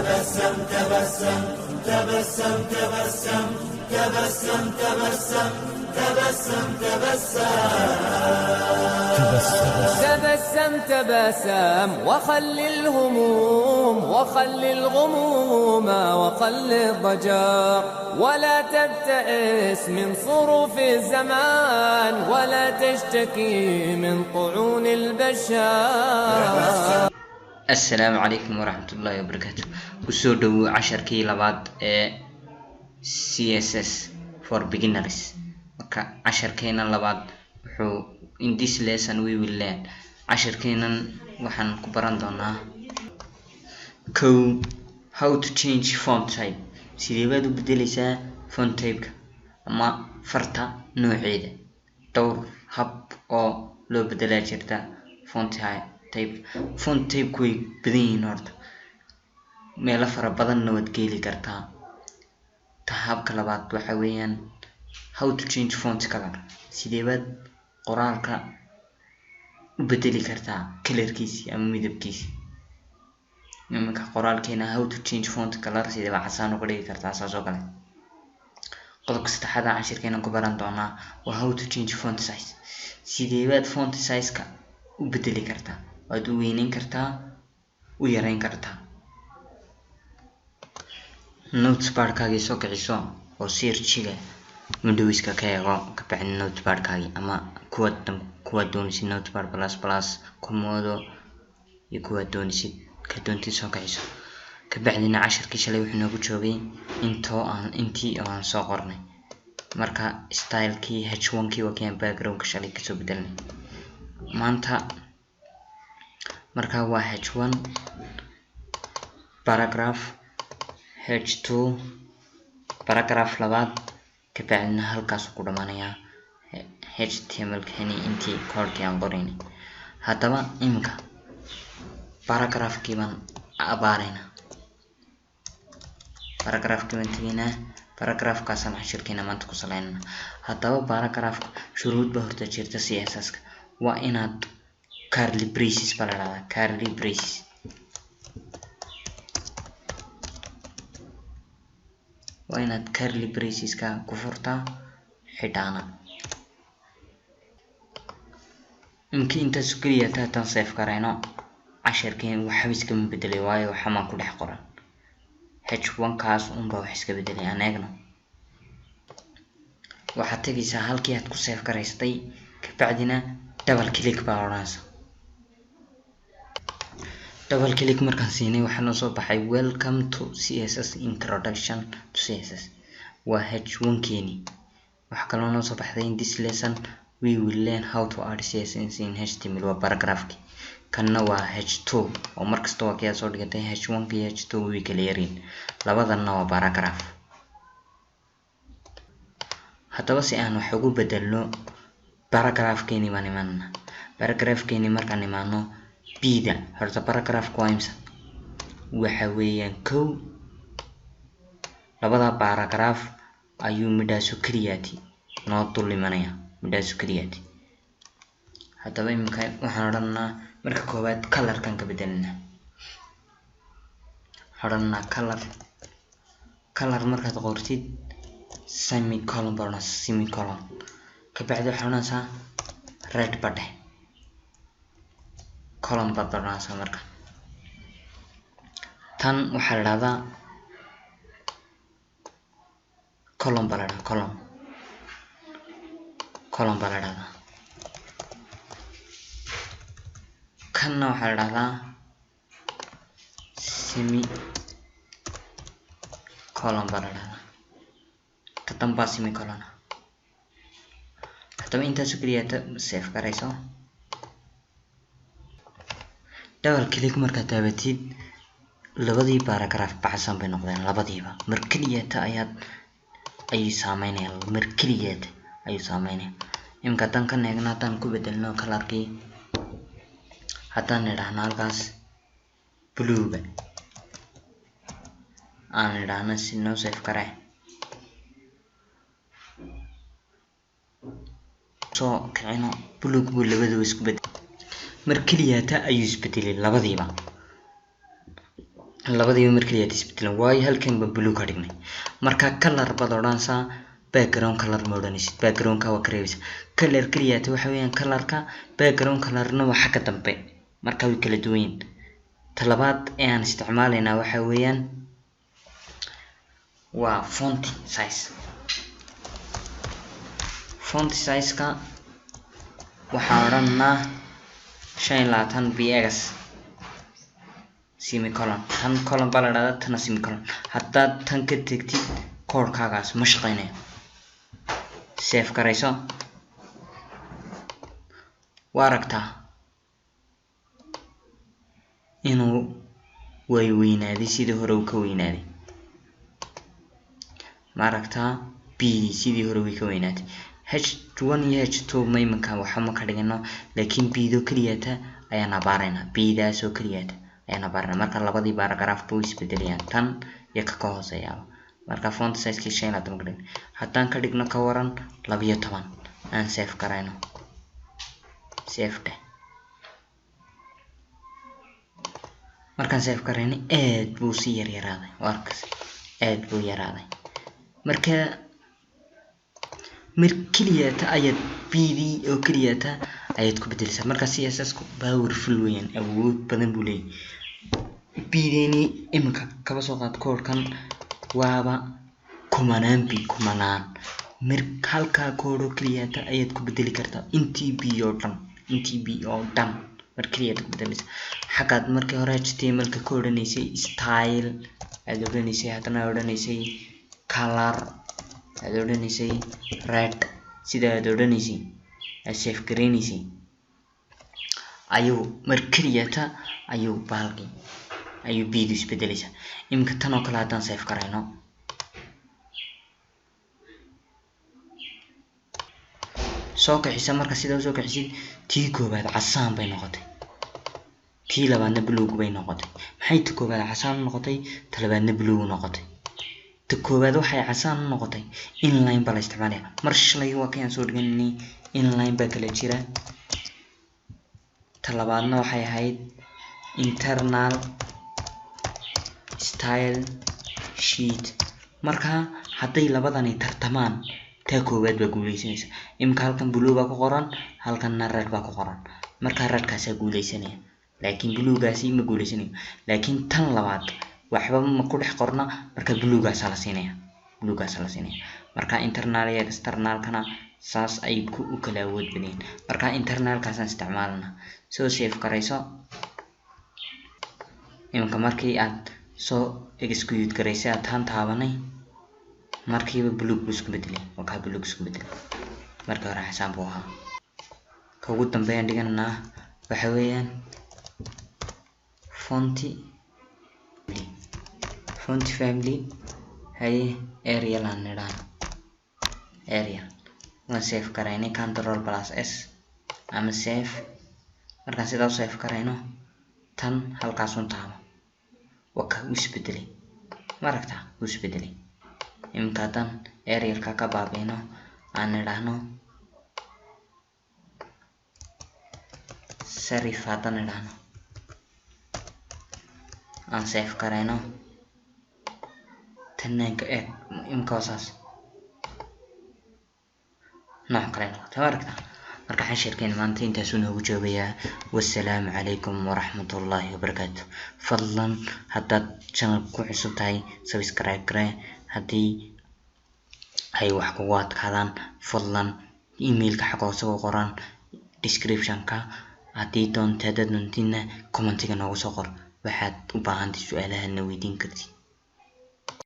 تبسم تبسم تبسم تبسم تبسم تبسم تبسم تبسم تبسم وخل الهموم وخل الغموم وخل الضجر ولا تبتئس من صروف الزمان ولا تشتكي من طعون البشر. السلام عليكم ورحمة الله وبركاته. وسودو عشر كي لبعض CSS for beginners. عشر كينا لبعض in this lesson we will learn عشر كينا وحن كبران دونا how to change font type. سيدي بادو بدلسا font type اما فرطة نوعيدة دور هب او لو بدلا جرتا font type كوي بدين هورتا meelo fara badanna waad geeli kartaa. habka labaad waxa weeyaan how to change font color. sidee baad qoraalka u bedeli kartaa colorkiisa ama midabkiisa. nimanka qoraalkeena how to change font color sidee baa casaan uga dhigi kartaa saasoo kale. qodobka saddexaad aan shirkeena ku baran doonaa waa how to change font size. sidee baad font size-ka u bedeli kartaa. waad u weyneyn kartaa u yareyn kartaa. notepad-kaagii soo kiciso oo search-ga Windows-ka ka eego ka bacdi notepad-kaagii ama kuwa doonaysid notepad plus komodo iyo kuwa doonaysid ka doontid soo kiciso. ka bacdina casharkii shalay wuxuu noogu joogay intii aan soo qornay. marka style-kii h1-kii waa kii background-ka shalay kasoo bedelnay. maanta marka waa h1 paragraph h2 paragraph labaad ka bacdina halkaas ku dhamaanaya html-kani intii code-kii aan qoraynay. haddaba imika paragraph-kii baan abaarayna. paragraph-kii baan tegaynaa. paragraph-kaasaan cashirkeena maanta ku salaynayna. haddaba paragraph-ka shuruud baa horta jirta CSS-ka. waa inaad curly braces baa la dhahdaa curly braces. waa inaad curly braces-ka ku furtaa xidhaana. imkii intaas keliya taataan save garayno casharkeen waxba iskama bedelay waayo waxamaan ku dhex qoran. h1-kaas unbaa wax iska bedelay. aan eegno. waxaad tegaysaa halkii aad ku save garaystay ka bacdina double click baa odhanaysa. double click markaan siinay waxaa noo soo baxay welcome to CSS introduction to CSS. waa h1-keeni. waxaa kaloo noo soo baxday in this lesson we will learn how to add CSS in HTML. waa paragraph-kii. kanna waa h2 oo markasta waa kii aad soo dhigatay h1 iyo h2 way kala yareen. labadanna waa paragraph. haddaba si aan wax ugu bedelno paragraph-keeni baan imaanana. paragraph-keeni markaan imaano bida horta paragraph-ka waa imsa waxa weeyaan kow labada paragraph ayuu midhaaso keliyaati noo dul imanaya. midhaaso keliyaati. haddaba imika waxaan odhanaa marka koowaad color-kan ka bedelina. odhanaa color markaad qortid semicolon baa odhanaysa semicolon. ka bacdi waxaa odhanaysaa red badhe column baad odhanaysaa. marka tan waxaa la dhahdaa column baa la dhahdaa column baa la dhahdaa. kanna waxaa la dhahdaa semicolon baa la dhahdaa. ka dambaa semicolon. haddaba intaasoo keliya save garayso. double click markaad taabatid labadii paragraph baxsan bay noqdeen. labadiiba mar keliyaata ayay saameynayaan. mar keliyaata ayuu saameynaya. imika haddaan ka eegno haddaan ku bedelno color-kii haddaan idhaahno halkaas blue-ga aan idhaahno si noo save garay soo kicino blue-gu buu labadaba isku bedel. mar keliyaata ayuu isbedelay labadiiba. labadiiba markaliya isbedelan waayo halkan ba blue ka dhignay marka color baad oranaysaa background color ma oranaysid background ka waa kareebisa color kaliya waxa weeyaan colorka background colorna waa xagga dambe marka way kala duwan yihiin talabaad ee aan isticmaalayna waxa weeyaan waa font size ka waxaan oranaa 25 px semicolon tan colon balada tan semicolon hatta tan ka tagtid koorkaagaas ma shaqeynayo save garayso waaragta inuu way weynaaday sidii hore uu ka weynaaday maaragta b sidii hore way ka weynaaday h1 iyo h2 maymanka waxa ma ka dhigano laakiin b-do kaliyata ayaan abaarayna b-daas oo kaliyata ayaan abaarayna marka labadii paragraph buu isbedelayaan tan iyo ka hooseeya marka font size ki 25 ka dhig haddaan ka dhigno ka waran 12 aan save garayno save de markaan save garayno aad buu si yaraaday warkas aad buu yaraaday marka markiliyata ayad bd oo kiliyata ayad ku bedelaysaa marka css ku powerful weeyaan awood badan buu leeyahay bdni imika kaba soo qaad koodkan waaba kumanaan halka koodo kiliyata ayad ku bedeli kartaa intii b oo dhan markiliyata ku bedelaysaa xaqad markii hore html ka koodanaysay style aad odhanaysay hadana odhanaysay color aad odhanaysay red sida aad odhanaysay save garaynaysay ayuu markiliyata ayuu baalki ayuu bid isbedelaysaa imika tan oo kale hadaan save garayno soo kixisa marka sida soo kixisid tii koobaad casaan bay noqotay tii labaadna blue bay noqotay maxay tii koobaad casaan noqotay tii labaadna blue noqotay tii koobaad waxay casaan noqotay inline baa la isticmaalaya mar shalay waa kan soo dhiganay inline baa kala jira tii labaadna waxay ahayd internal style sheet marka haday labadani tartamaan taa koobaad baa guuleysanaysa imka halkan blue baa ku qoran halkan red baa ku qoran marka red kaas guuleysanaya laakiin blue gaasi ma guuleysanayo laakiin tan labaad waxba ma ku dhex qorna marka blue gaas la siinaya marka internal iyo external kana saas ay ku kala awood badan marka internal kaas aan isticmaalna soo save garayso imka markii aad soo execute garaysa tan taabanay markiiba blue isku bedelay waxa blue isku bedelay marka hore xisaan buu ahaa ka ugu dambeeyaan dhiganna waxa weeyaan font family hay area la nidaan area waan save garaynay control plus s ama save marka sidaa save garayno tan halkaas un taabo waka isbedelay maragta isbedelay imka tan area ka baabayno aan nidhaahno serif haddaan nidhaahno aan save garayno tananka imka saas nooc kale noqotay maragta marka xashirkeen maanta intaas uu noogu joogayaa wassalaamu calaykum waraxmatullaahi wabarakaatuh fadlan haddaad channel ku cusub tahay subscribe garee haddii ay wax kugu adkaadaan fadlan emailka xagga hoose ku qoran description-ka haddii doontaad doontina commentiga noogu soo qor waxaad u baahantahay su'aalaha na weydiin kartid